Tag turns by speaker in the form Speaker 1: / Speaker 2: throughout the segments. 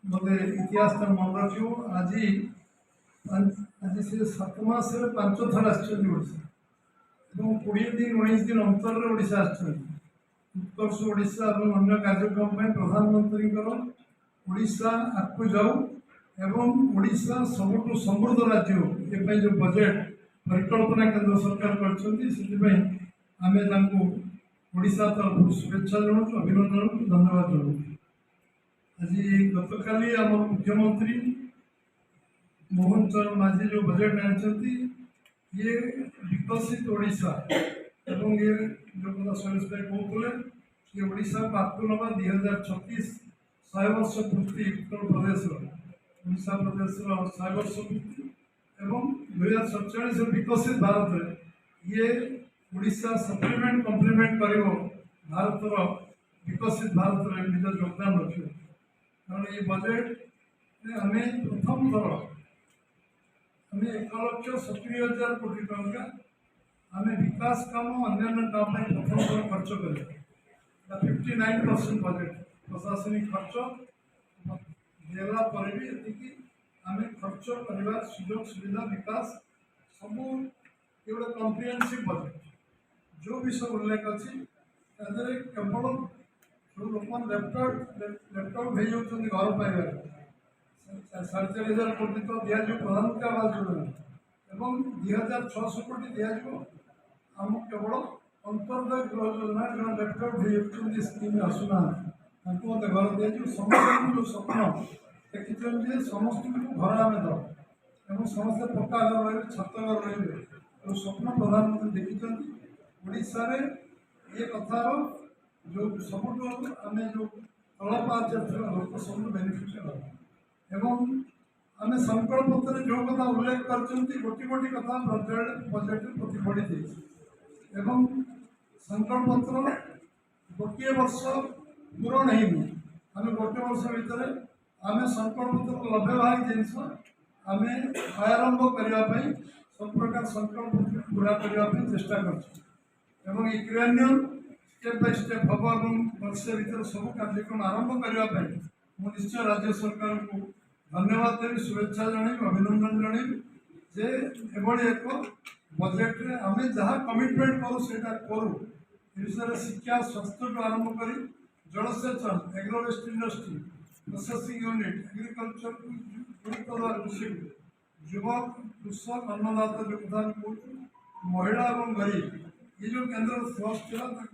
Speaker 1: बोले इतिहास मन रखो आज आज से 7 मास 5 थर आड़शा 20 दिन 19 दिन अंतर ओडिशा उत्कर्ष ओडिशा और अन्य कार्यक्रम प्रधानमंत्री ओडिशा आगू जाऊ एवं ओडिशा सबुठ समृद्ध राज्य हो ये जो बजेट परिकल्पना केंद्र सरकार करें ओडिशा तरफ शुभेच्छा जनाऊँ अभिनंदन धन्यवाद जनाऊँ। आज गत काली आम मुख्यमंत्री मोहन चरण माझी जो बजेट आनी ये विकसित ओडिशा एवं ये जो कथा सुरेश भाई कहते ये ओडिशा को आगू नवा 2036 100 वर्ष पूर्ति उत्तर प्रदेश ओडिशा प्रदेश 100 वर्ष पूर्ति एवं 2047 विकसित भारत ये ओडिशा सप्लीमेंट कम्प्लीमेंट कर भारत विकसित भारत में निज योगदान रखे कारण ये बजेट आम प्रथम थर आम 1,70,000 कोटी टंका आम विकास काम अन्य काम प्रथम थर खर्च कर 59% बजेट प्रशासनिक खर्च देला भी ये आम खर्च करने सुजोग सुविधा विकास सब ये गोटे कम्प्रिहेन्सिव बजेट जो विषय उल्लेख अच्छी केवल जो लोक लैपटॉप हो जाती घर पाइबार 4,500 कोटी तो दिज्व प्रधानमंत्री आवास योजना एवं 2,600 कोटी दिज्व आम केवल अंतर्दय गृह योजना जो लैपटॉप हो जाती स्कीम आसुना मत घर दिज्व समस्त जो स्वप्न देखी समस्त घर आम दे समस्त पक्का घर रे छत घर रे जो स्वप्न प्रधानमंत्री देखी ओडिशा रे ये कथार जो सब आम जो तल पाच लोक सब बेनिफिशियल एवं आम संकल्प पत्र जो कथा उल्लेख कर गोटी गोटी कथा बजेट प्रतिफलित एवं संकल्प पत्र गोटे वर्ष पूरण है आम गोटे वर्ष भितर आम संकल्प पत्र 90 भाग जिनस आम आरंभ करने सब प्रकार संकल्प पत्र पूरा करने चेष्टा कर क्रियान्वयन स्टेप बाय स्टेप हम और वर्ष भर सब कार्यक्रम आरंभ करने मुझे निश्चय राज्य सरकार को धन्यवाद देवी शुभेच्छा जन अभिनंदन जन जे एभली एक बजेट रे आम जहाँ कमिटमेंट करूँ करूँ विषय शिक्षा स्वास्थ्य को आरंभ कर जलसेचन agro waste industry processing unit agriculture कृषि युवक कृषक अन्नदाता जो कथा महिला और गरीब ये जो केंद्र थ्रस्ट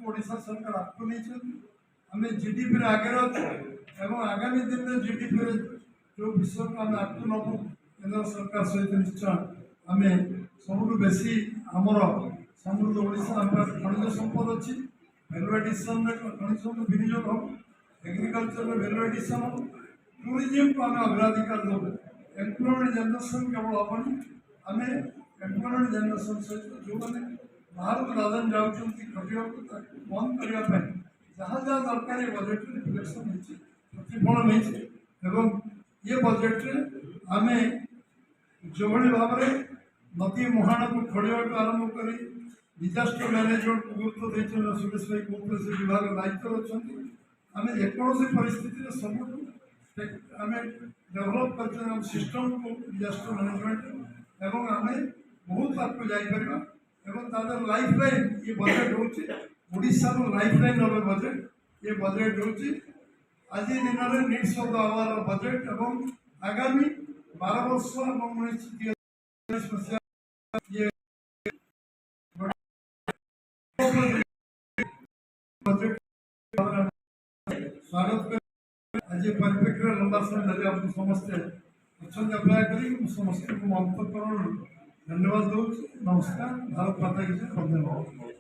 Speaker 1: ओडिशा सरकार आपको नहीं आम जीडीपी आगे अच्छे एवं आगामी दिन में जीडीपी जो विषय को आम आपको नबू केंद्र सरकार सहित निश्चय आम सब बेसी आमर समृद्ध ओडिशा खनिज संपद अच्छी भैल्यू एडिशन खनिज विनियोग हम एग्रीकल्चर में भैल्यू एडिशन हम टूरिज्म को आम अग्राधिकार दो एम्प्लॉयमेंट जनरेशन केवल हेनी आम एम्प्लॉयमेंट जनरेशन सहित जो मैंने बाहर को दादन जाऊँ खटिया बंद करने जहाँ जहाँ दरकार ये बजेट रिफ्लेक्शन प्रतिफलन एवं ये बजेट आम जो भाव में नदी मुहाण को खोलिया आरंभ कर डिजास्टर मैनेजमेंट को गुरुत्व देते सुरेश भाई कहते से विभाग दायित्व अच्छा आम जेकोसी परिस्थिति सब आम डेभलप कर सिस्टम को डिजास्टर मैनेजमेंट एवं आम बहुत आगे जापर एवं तादर लाइफ लाइन ये बजेट होची ओडिशा रो लाइफ लाइन रो बजेट ये बजेट होची आज दिन में needs of the hour budget एवं आगामी 12 वर्ष एवं 19 ये बजेट स्वागत कर आज परिप्रेक्षी लंबा समय धरी आप समस्ते अच्छा अप्लाई करी समस्त को मंत्र करण धन्यवाद दूँ नमस्कार भारत माता की जय।